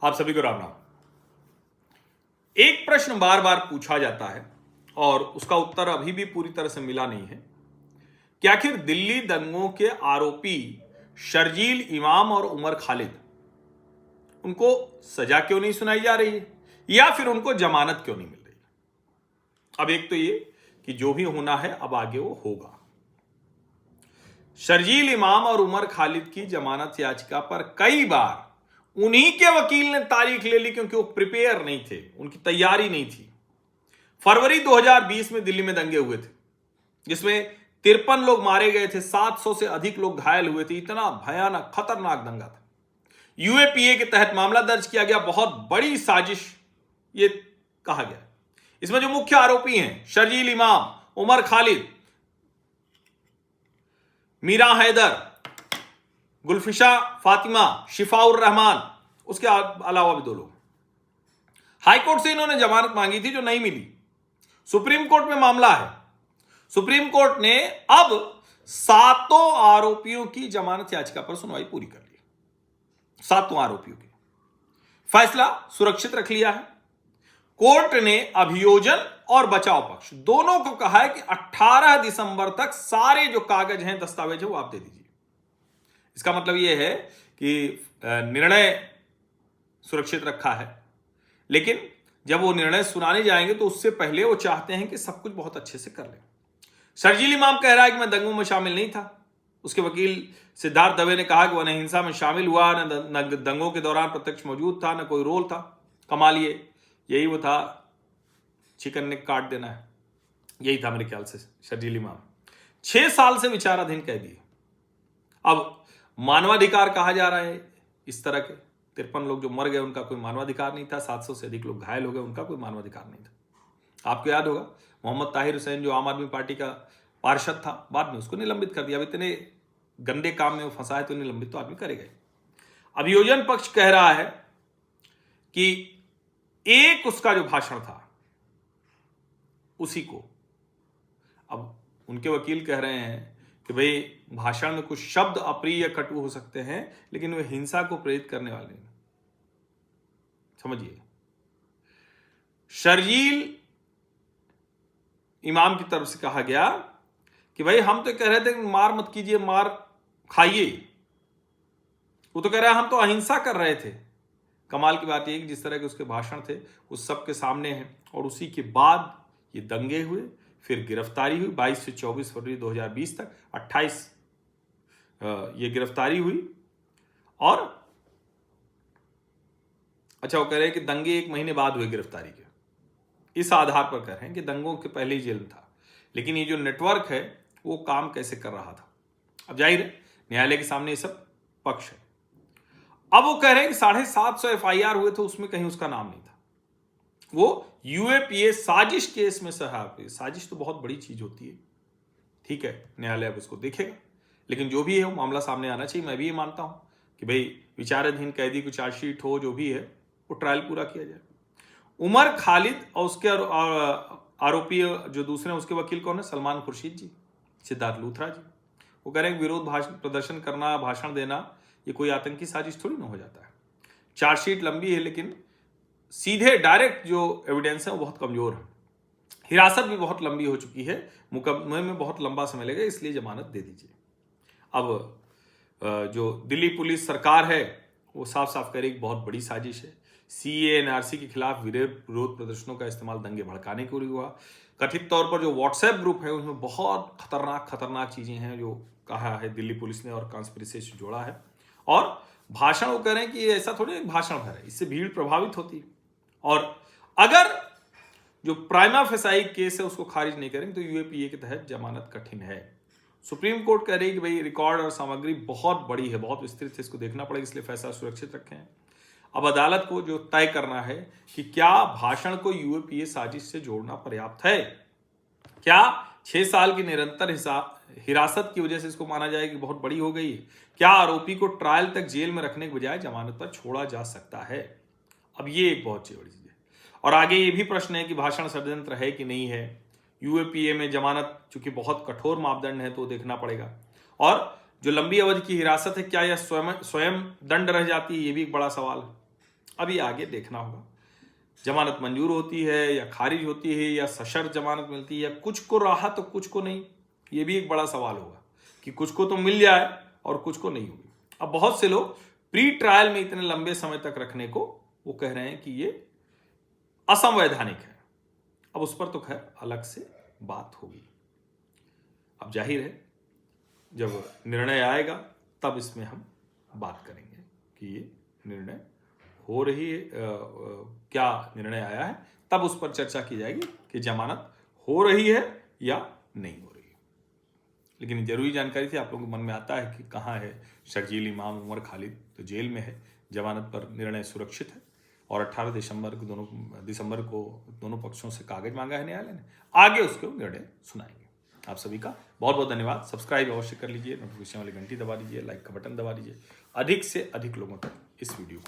आप सभी को राम राम। एक प्रश्न बार बार पूछा जाता है और उसका उत्तर अभी भी पूरी तरह से मिला नहीं है कि आखिर दिल्ली दंगों के आरोपी शर्जील इमाम और उमर खालिद, उनको सजा क्यों नहीं सुनाई जा रही है या फिर उनको जमानत क्यों नहीं मिल रही है। अब एक तो ये कि जो भी होना है अब आगे वो होगा। शर्जील इमाम और उमर खालिद की जमानत याचिका पर कई बार उन्हीं के वकील ने तारीख ले ली क्योंकि वो प्रिपेयर नहीं थे, उनकी तैयारी नहीं थी। फरवरी 2020 में दिल्ली में दंगे हुए थे जिसमें 53 लोग मारे गए थे, 700 से अधिक लोग घायल हुए थे। इतना भयानक खतरनाक दंगा था। यूएपीए के तहत मामला दर्ज किया गया, बहुत बड़ी साजिश ये कहा गया। इसमें जो मुख्य आरोपी हैं शर्जील इमाम, उमर खालिद, मीरा हैदर, गुलफिशा फातिमा, शिफाउर रहमान, उसके अलावा भी 2 लोग। हाईकोर्ट से इन्होंने जमानत मांगी थी जो नहीं मिली। सुप्रीम कोर्ट में मामला है। सुप्रीम कोर्ट ने अब 7 आरोपियों की जमानत याचिका पर सुनवाई पूरी कर ली। 7 आरोपियों की फैसला सुरक्षित रख लिया है। कोर्ट ने अभियोजन और बचाव पक्ष दोनों को कहा है कि 18 दिसंबर तक सारे जो कागज हैं, दस्तावेज हैं, वो आप दे दीजिए। इसका मतलब यह है कि निर्णय सुरक्षित रखा है, लेकिन जब वो निर्णय सुनाने जाएंगे तो उससे पहले वो चाहते हैं कि सब कुछ बहुत अच्छे से कर लें। शर्जील इमाम कह रहा है कि मैं दंगों में शामिल नहीं था। उसके वकील सिद्धार्थ दवे ने कहा कि वह न हिंसा में शामिल हुआ, न दंगों के दौरान प्रत्यक्ष मौजूद था, न कोई रोल था। कमाल यही वो था, चिकन ने काट देना है, यही था मेरे ख्याल से शर्जील इमाम। 6 साल से विचाराधीन कैदी है। अब मानवाधिकार कहा जा रहा है इस तरह के 53 लोग जो मर गए उनका कोई मानवाधिकार नहीं था, 700 से अधिक लोग घायल हो गए, उनका कोई मानवाधिकार नहीं था। आपको याद होगा मोहम्मद ताहिर हुसैन जो आम आदमी पार्टी का पार्षद था, बाद में उसको निलंबित कर दिया। अब इतने गंदे काम में वो फंसा है तो निलंबित तो आदमी करेगा। अभियोजन पक्ष कह रहा है कि एक उसका जो भाषण था उसी को, अब उनके वकील कह रहे हैं कि भाई भाषण में कुछ शब्द अप्रिय या कटु हो सकते हैं लेकिन वे हिंसा को प्रेरित करने वाले नहीं। समझिए, शर्जील इमाम की तरफ से कहा गया कि भाई हम तो कह रहे थे कि मार मत कीजिए, मार खाइए। वो तो कह रहा है हम तो अहिंसा कर रहे थे। कमाल की बात यह कि जिस तरह के उसके भाषण थे उस सब के सामने हैं और उसी के बाद ये दंगे हुए, फिर गिरफ्तारी हुई। 22 से 24 फरवरी 2020 तक 28 ये गिरफ्तारी हुई। और अच्छा, वो कह रहे हैं कि दंगे 1 महीने बाद हुए गिरफ्तारी के। इस आधार पर कह रहे हैं कि दंगों के पहले ही जेल में था, लेकिन ये जो नेटवर्क है वो काम कैसे कर रहा था। अब जाहिर है न्यायालय के सामने ये सब पक्ष है। अब वो कह रहे हैं कि 750 एफआईआर हुए थे, उसमें कहीं उसका नाम नहीं था। वो यूएपीए साजिश केस में सहायक। साजिश तो बहुत बड़ी चीज होती है, ठीक है, न्यायालय अब उसको देखेगा, लेकिन जो भी है वो मामला सामने आना चाहिए। मैं भी ये मानता हूं कि भाई विचाराधीन कैदी को चार्जशीट हो, जो भी है वो ट्रायल पूरा किया जाए। उमर खालिद और उसके आरोपी जो दूसरे उसके वकील कौन है, सलमान खुर्शीद जी, सिद्धार्थ लूथरा जी, वो कह रहे हैं विरोध प्रदर्शन करना, भाषण देना, ये कोई आतंकी साजिश थोड़ी ना हो जाता है। चार्जशीट लंबी है लेकिन सीधे डायरेक्ट जो एविडेंस है वो बहुत कमजोर है। हिरासत भी बहुत लंबी हो चुकी है, मुकदमे में बहुत लंबा समय लगेगा, इसलिए जमानत दे दीजिए। अब जो दिल्ली पुलिस सरकार है वो साफ साफ कह रही है कि बहुत बड़ी साजिश है। सीए एनआरसी के खिलाफ विरोध प्रदर्शनों का इस्तेमाल दंगे भड़काने के लिए हुआ। कथित तौर पर जो व्हाट्सएप ग्रुप है उसमें बहुत खतरनाक चीजें हैं जो कहा है दिल्ली पुलिस ने और कॉन्स्पिरेसी से जोड़ा है। और भाषण वो कह रहे हैं कि ऐसा थोड़ी भाषण भर है, इससे भीड़ प्रभावित होती है और अगर जो प्राइमा फेसाई केस है उसको खारिज नहीं करेंगे तो यूएपीए के तहत जमानत कठिन है। सुप्रीम कोर्ट कह रही है कि भाई रिकॉर्ड और सामग्री बहुत बड़ी है, बहुत विस्तृत है, इसको देखना पड़ेगा, इसलिए फैसला सुरक्षित रखे हैं। अब अदालत को जो तय करना है कि क्या भाषण को यूएपीए साजिश से जोड़ना पर्याप्त है। क्या 6 साल की निरंतर हिरासत की वजह से इसको माना जाए कि बहुत बड़ी हो गई है। क्या आरोपी को ट्रायल तक जेल में रखने के बजाय जमानत पर छोड़ा जा सकता है। अब ये एक बहुत बड़ी चीज है। और आगे ये भी प्रश्न है कि भाषण षड्यंत्र है कि नहीं है। यूएपीए में जमानत चूंकि बहुत कठोर मापदंड है तो देखना पड़ेगा। और जो लंबी अवधि की हिरासत है क्या यह स्वयं दंड रह जाती है, ये भी एक बड़ा सवाल है। अभी आगे देखना होगा, जमानत मंजूर होती है या खारिज होती है या सशर्त जमानत मिलती है, कुछ को राहत तो कुछ को नहीं। ये भी एक बड़ा सवाल होगा कि कुछ को तो मिल जाए और कुछ को नहीं होगी। अब बहुत से लोग प्री ट्रायल में इतने लंबे समय तक रखने को वो कह रहे हैं कि ये असंवैधानिक है। अब उस पर तो खैर अलग से बात होगी। अब जाहिर है जब निर्णय आएगा तब इसमें हम बात करेंगे कि ये निर्णय हो रही है, क्या निर्णय आया है, तब उस पर चर्चा की जाएगी कि जमानत हो रही है या नहीं हो रही है। लेकिन जरूरी जानकारी थी, आप लोगों के मन में आता है कि कहाँ है शर्जील इमाम उमर खालिद, तो जेल में है, जमानत पर निर्णय सुरक्षित है और 18 दिसंबर को दोनों पक्षों से कागज मांगा है न्यायालय ने, आगे उसको निर्णय सुनाएंगे। आप सभी का बहुत बहुत धन्यवाद। सब्सक्राइब अवश्य कर लीजिए, नोटिफिकेशन वाली घंटी दबा दीजिए, लाइक का बटन दबा दीजिए, अधिक से अधिक लोगों तक इस वीडियो